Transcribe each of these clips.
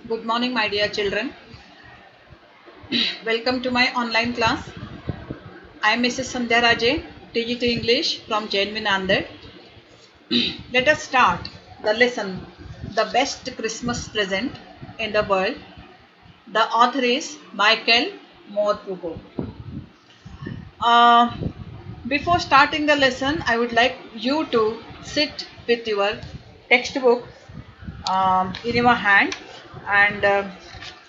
Good morning, my dear children. Welcome to my online class. I am Mrs. Sandhya Raje, TGT English from Jain Nanded. Let us start the lesson, The Best Christmas Present in the World. The author is Michael Morpurgo. Uh, Before starting the lesson, I would like you to sit with your textbook in your hand and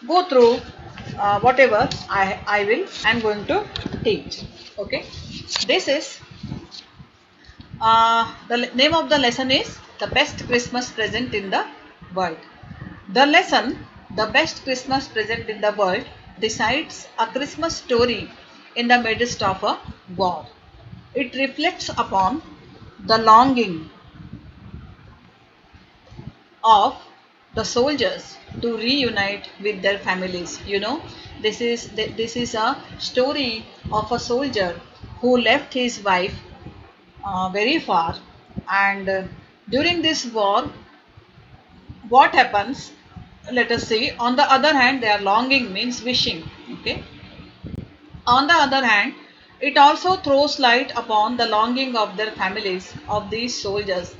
go through whatever I'm going to teach. Okay, this is name of the lesson is the best Christmas present in the world. The lesson, the best Christmas present in the world, decides a Christmas story in the midst of a war. It reflects upon the longing of the soldiers to reunite with their families. This is a story of a soldier who left his wife very far, and during this war, what happens? Let us see. On the other hand, they are longing means wishing. Okay. On the other hand, it also throws light upon the longing of their families, of these soldiers.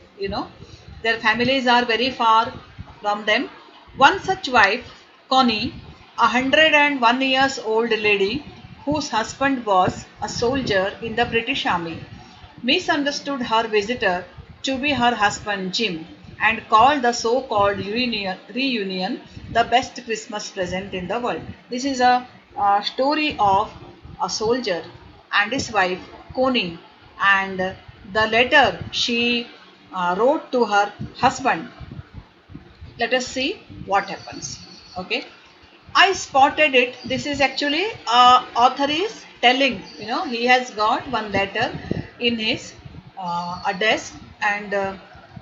Their families are very far from them. One such wife, Connie, 101 years old lady, whose husband was a soldier in the British Army, misunderstood her visitor to be her husband Jim and called the so-called reunion the best Christmas present in the world. This is a story of a soldier and his wife Connie, and the letter she wrote to her husband. Let us see what happens. Okay, I spotted it. This is actually author is telling, he has got one letter in his a desk, and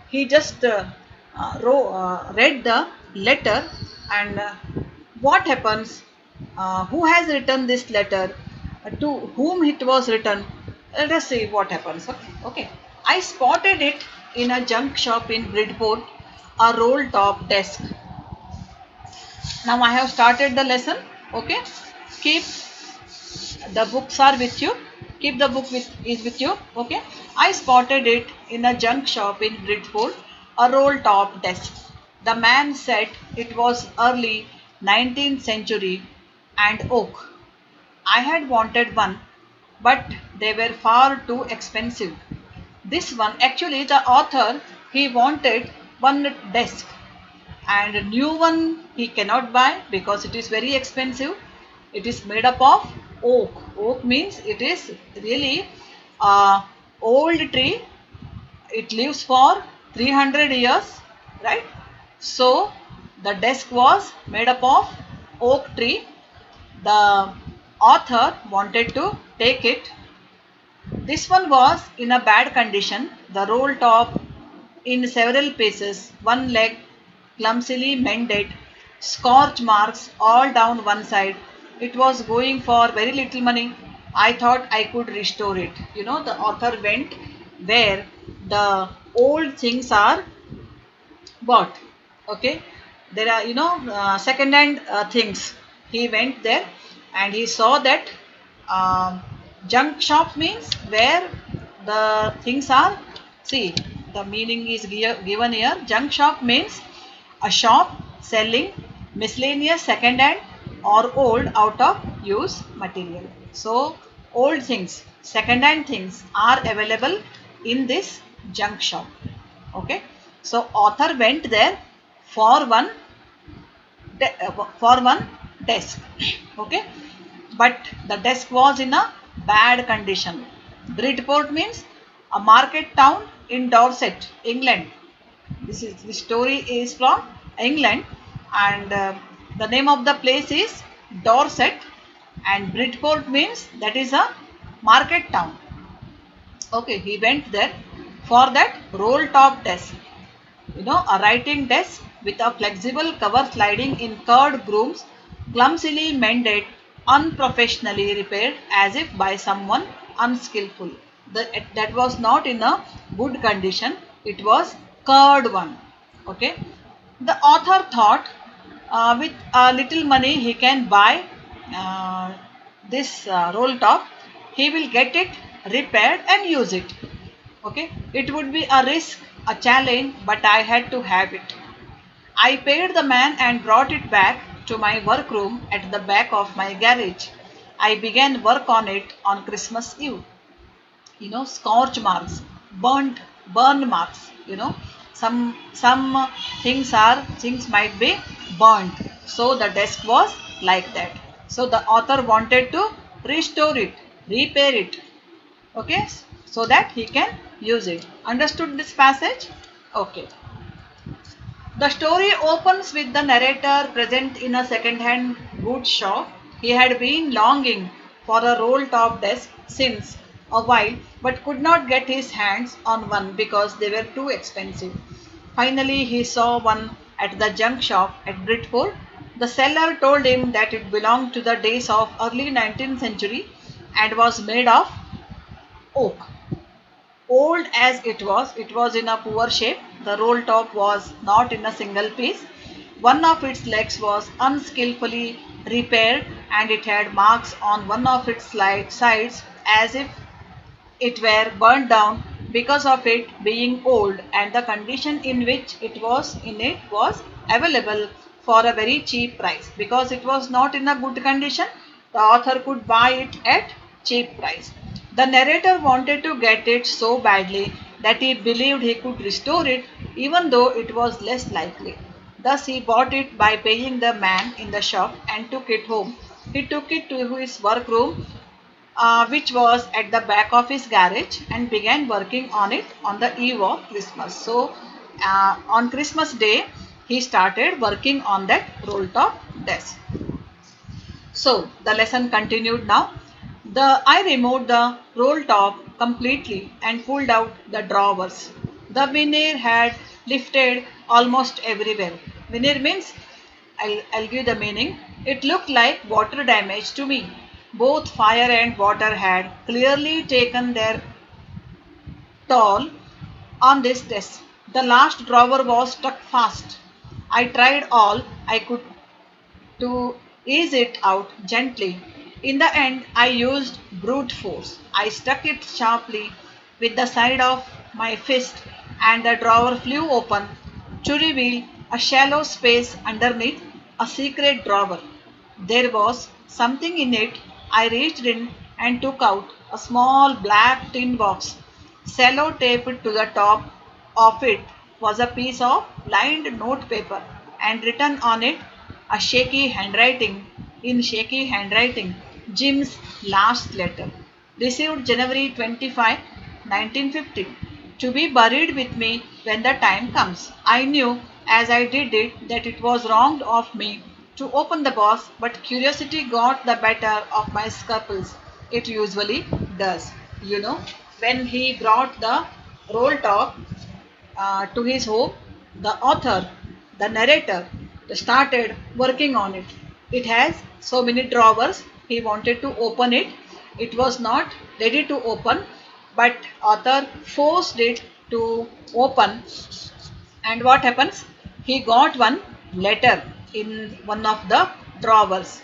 he just read the letter, and what happens, who has written this letter, to whom it was written. Let us see what happens. Okay. I spotted it in a junk shop in Bridport, a roll top desk. Now I have started the lesson. Okay, keep the books are with you. Keep the book with you. Okay, I spotted it in a junk shop in Bridgeport, a roll top desk. The man said it was early 19th century and oak. I had wanted one, but they were far too expensive. This one, actually, the author, he wanted one desk, and a new one he cannot buy because it is very expensive. It is made up of oak. Oak means it is really old tree. It lives for 300 years, right? So the desk was made up of oak tree. The author wanted to take it. This one was in a bad condition, the roll top in several pieces, one leg clumsily mended, scorch marks all down one side. It was going for very little money. I thought I could restore it. The author went where the old things are bought. Okay, there are, second hand things. He went there and he saw that um, junk shop means where the things are. See, the meaning is given here. Junk shop means a shop selling miscellaneous second hand or old out of use material. So old things, second hand things are available in this junk shop. Okay, so author went there for one desk. Okay, but the desk was in a bad condition. Bridport means a market town in Dorset, England. This story is from England, and the name of the place is Dorset, and Bridport means that is a market town. Okay, he went there for that roll top desk. A writing desk with a flexible cover sliding in curved grooves, clumsily mended, unprofessionally repaired as if by someone unskillful. That was not in a good condition, it was curved one. Okay. The author thought With a little money, he can buy uh, this roll top. He will get it repaired and use it. Okay, it would be a risk, a challenge, but I had to have it. I paid the man and brought it back to my workroom at the back of my garage. I began work on it on Christmas Eve. Scorch marks, burn marks. Some things might be burnt. So the desk was like that. So the author wanted to restore it, repair it, okay, so that he can use it. Understood this passage? Okay. The story opens with the narrator present in a second-hand goods shop. He had been longing for a roll-top desk since a while, but could not get his hands on one because they were too expensive. Finally, he saw one at the junk shop at Bridgeport. The seller told him that it belonged to the days of early 19th century and was made of oak. Old as it was in a poor shape. The roll top was not in a single piece. One of its legs was unskillfully repaired and it had marks on one of its sides as if it were burnt down because of it being old, and the condition in which it was available for a very cheap price. Because it was not in a good condition, the author could buy it at cheap price. The narrator wanted to get it so badly that he believed he could restore it even though it was less likely. Thus he bought it by paying the man in the shop and took it home. He took it to his workroom, which was at the back of his garage, and began working on it on the eve of Christmas. So, on Christmas Day, he started working on that roll top desk. So, the lesson continued now. I removed the roll top completely and pulled out the drawers. The veneer had lifted almost everywhere. Veneer means, I'll give the meaning. It looked like water damage to me. Both fire and water had clearly taken their toll on this desk. The last drawer was stuck fast. I tried all I could to ease it out gently. In the end, I used brute force. I struck it sharply with the side of my fist, and the drawer flew open to reveal a shallow space underneath a secret drawer. There was something in it. I reached in and took out a small black tin box. Cello taped to the top of it was a piece of lined note paper, and written on it a shaky handwriting, Jim's last letter, received January 25, 1950, to be buried with me when the time comes. I knew as I did it that it was wrong of me to open the box, but curiosity got the better of my scruples. It usually does. When he brought the roll top to his home, the author, the narrator, started working on it. It has so many drawers. He wanted to open it. It was not ready to open, but author forced it to open. And what happens? He got one letter in one of the drawers.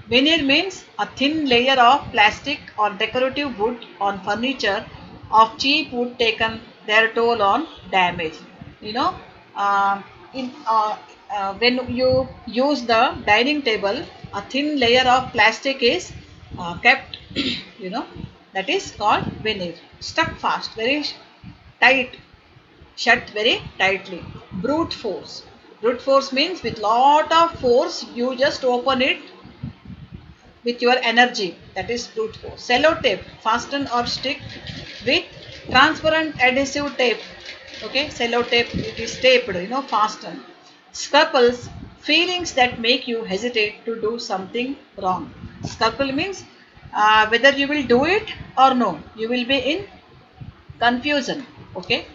Veneer means a thin layer of plastic or decorative wood on furniture of cheap wood taken their toll on damage. You know, uh, in when you use the dining table, a thin layer of plastic is kept. You know, that is called veneer. Stuck fast, very tight, shut very tightly. Brute force. Brute force means with lot of force you just open it with your energy, that is brute force. Cello tape, fasten or stick with transparent adhesive tape. Okay, cello tape, it is taped, fasten. Scruples, feelings that make you hesitate to do something wrong. Scruple means whether you will do it or no. You will be in confusion. Okay.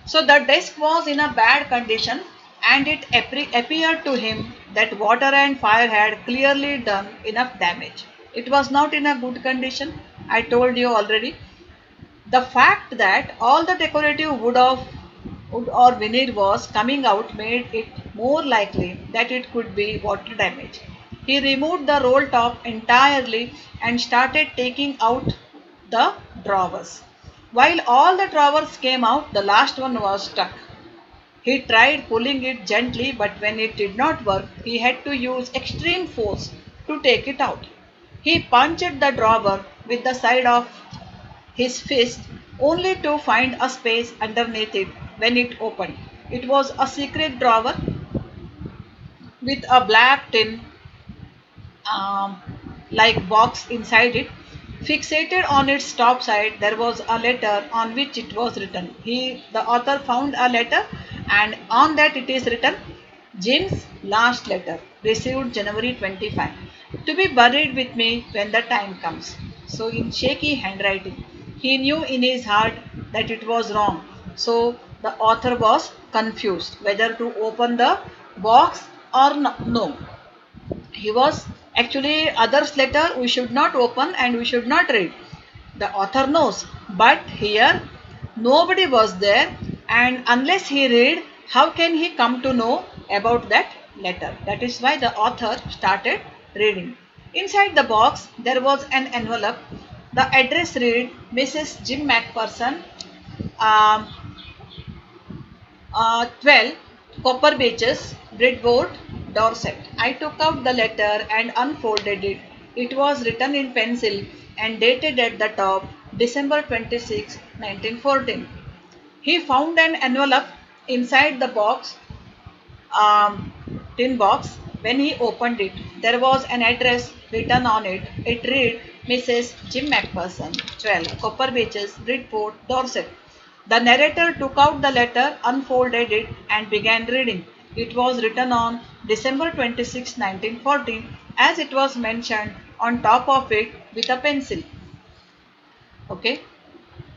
So the desk was in a bad condition, and it appeared to him that water and fire had clearly done enough damage. It was not in a good condition, I told you already. The fact that all the decorative wood or veneer was coming out made it more likely that it could be water damage. He removed the roll top entirely and started taking out the drawers. While all the drawers came out, the last one was stuck. He tried pulling it gently, but when it did not work, he had to use extreme force to take it out. He punched the drawer with the side of his fist only to find a space underneath it when it opened. It was a secret drawer with a black tin um, like box inside it. Fixated on its top side, there was a letter on which it was written. The author found a letter, and on that it is written, Jim's last letter, received January 25, to be buried with me when the time comes. So, in shaky handwriting, he knew in his heart that it was wrong. So, the author was confused whether to open the box or no. He was actually others letter we should not open and we should not read. The author knows, but here nobody was there, and unless he read, how can he come to know about that letter? That is why the author started reading. Inside the box there was an envelope. The address read Mrs. Jim Macpherson, um, 12 Copper Beaches, Bridport, Dorset. I took out the letter and unfolded it. It was written in pencil and dated at the top December 26, 1914. He found an envelope inside the box, um, tin box. When he opened it, there was an address written on it. It read Mrs. Jim Macpherson, 12 Copper Beaches, Bridport, Dorset. The narrator took out the letter, unfolded it, and began reading. It was written on December 26, 1914, as it was mentioned on top of it with a pencil. Okay.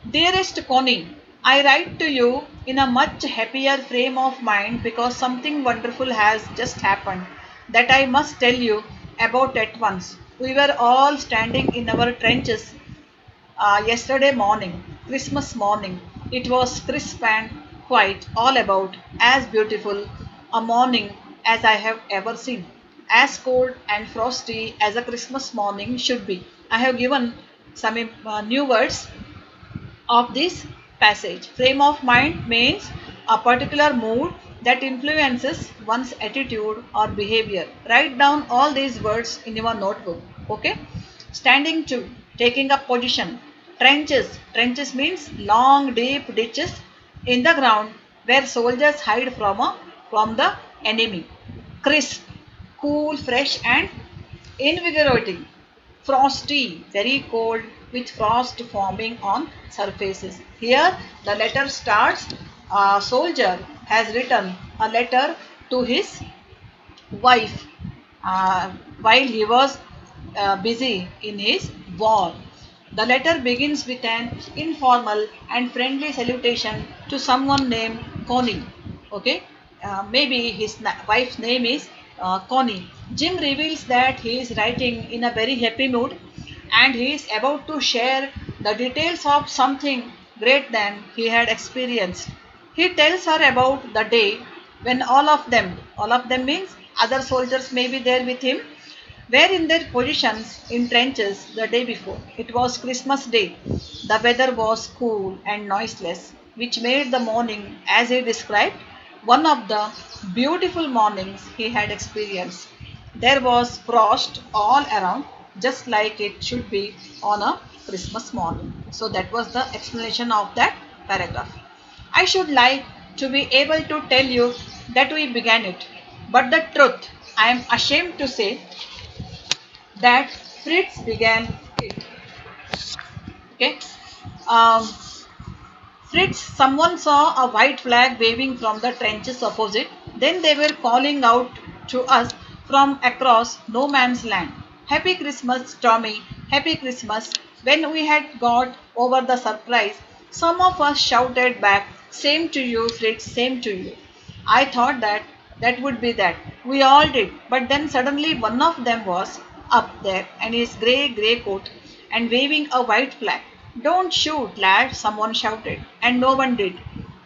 Dearest Connie, I write to you in a much happier frame of mind because something wonderful has just happened that I must tell you about at once. We were all standing in our trenches yesterday morning, Christmas morning. It was crisp and quiet all about, as beautiful a morning as I have ever seen, as cold and frosty as a Christmas morning should be. I have given some new words of this passage. Frame of mind means a particular mood that influences one's attitude or behavior. Write down all these words in your notebook. Okay? Standing to, taking up position. Trenches. Trenches means long, deep ditches in the ground where soldiers hide from the enemy. Crisp, cool, fresh, and invigorating. Frosty, very cold with frost forming on surfaces. Here the letter starts. A soldier has written a letter to his wife while he was busy in his war. The letter begins with an informal and friendly salutation to someone named Connie. Okay, maybe his wife's name is Connie. Jim reveals that he is writing in a very happy mood and he is about to share the details of something great than he had experienced. He tells her about the day when all of them means other soldiers may be there with him, were in their positions in trenches the day before. It was Christmas Day. The weather was cool and noiseless, which made the morning, as he described, one of the beautiful mornings he had experienced. There was frost all around, just like it should be on a Christmas morning. So that was the explanation of that paragraph. I should like to be able to tell you that we began it, but the truth, I am ashamed to say that Fritz began it. Okay. Um, Fritz, someone saw a white flag waving from the trenches opposite. Then they were calling out to us from across no man's land. Happy Christmas, Tommy. Happy Christmas. When we had got over the surprise, some of us shouted back, Same to you, Fritz, same to you. I thought that would be that. We all did. But then suddenly one of them was up there in his grey coat and waving a white flag. Don't shoot, lad, someone shouted, and no one did.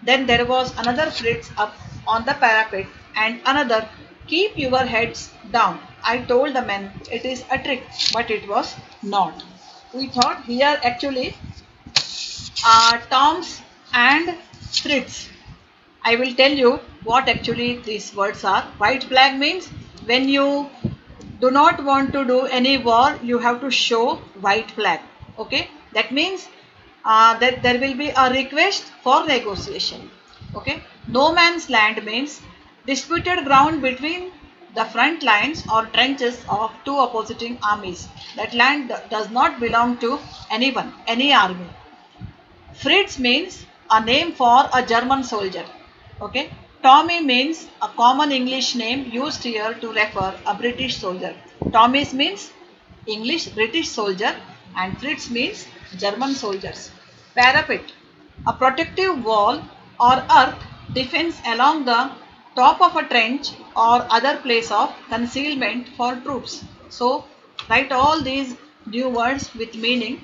Then there was another Fritz up on the parapet, and another, keep your heads down. I told the men it is a trick, but it was not. We thought here actually Toms and Fritz. I will tell you what actually these words are. White flag means when you do not want to do any war, you have to show white flag. Okay, that means that there will be a request for negotiation. Okay, no man's land means disputed ground between the front lines or trenches of two opposing armies. That land does not belong to anyone, any army. Fritz means a name for a German soldier. Okay. Tommy means a common English name used here to refer a British soldier. Tommy's means English British soldier and Fritz means German soldiers. Parapet, a protective wall or earth defense along the top of a trench or other place of concealment for troops. So write all these new words with meaning.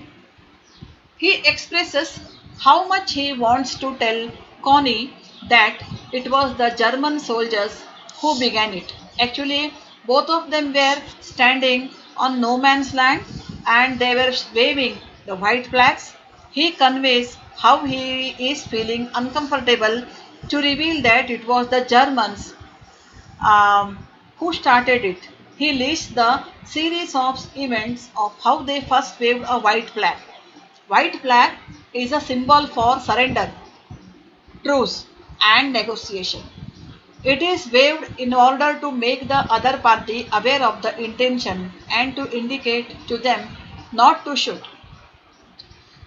He expresses how much he wants to tell Connie that it was the German soldiers who began it. Actually, both of them were standing on no man's land and they were waving the white flags. He conveys how he is feeling uncomfortable to reveal that it was the Germans who started it. He lists the series of events of how they first waved a white flag. White flag is a symbol for surrender, truce, and negotiation. It is waved in order to make the other party aware of the intention and to indicate to them not to shoot.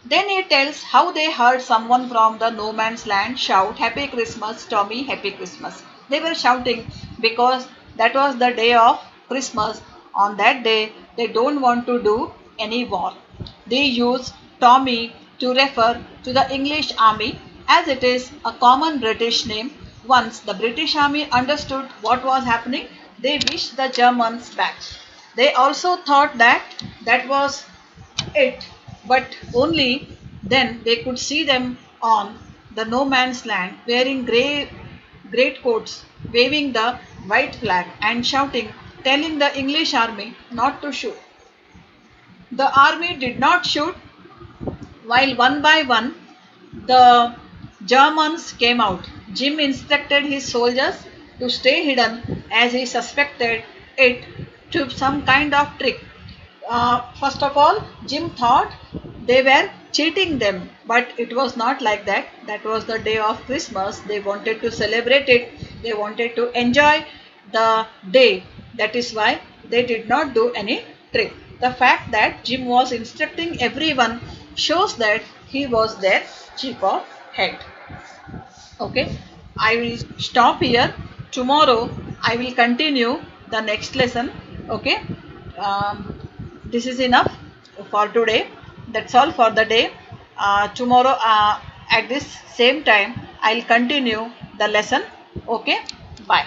Then he tells how they heard someone from the no man's land shout, Happy Christmas, Tommy, Happy Christmas. They were shouting because that was the day of Christmas. On that day, they don't want to do any war. They use Tommy to refer to the English army as it is a common British name. Once the British army understood what was happening, they wished the Germans back. They also thought that that was it, but only then they could see them on the no man's land wearing great coats, waving the white flag and shouting, telling the English army not to shoot. The army did not shoot while one by one the Germans came out. Jim instructed his soldiers to stay hidden as he suspected it to some kind of trick. First of all, Jim thought they were cheating them, but it was not like that. That was the day of Christmas. They wanted to celebrate it, they wanted to enjoy the day. That is why they did not do any trick. The fact that Jim was instructing everyone shows that he was their chief of head. Okay, I will stop here. Tomorrow I will continue the next lesson. Okay, this is enough for today. That's all for the day. Tomorrow at this same time I'll continue the lesson. Okay, bye.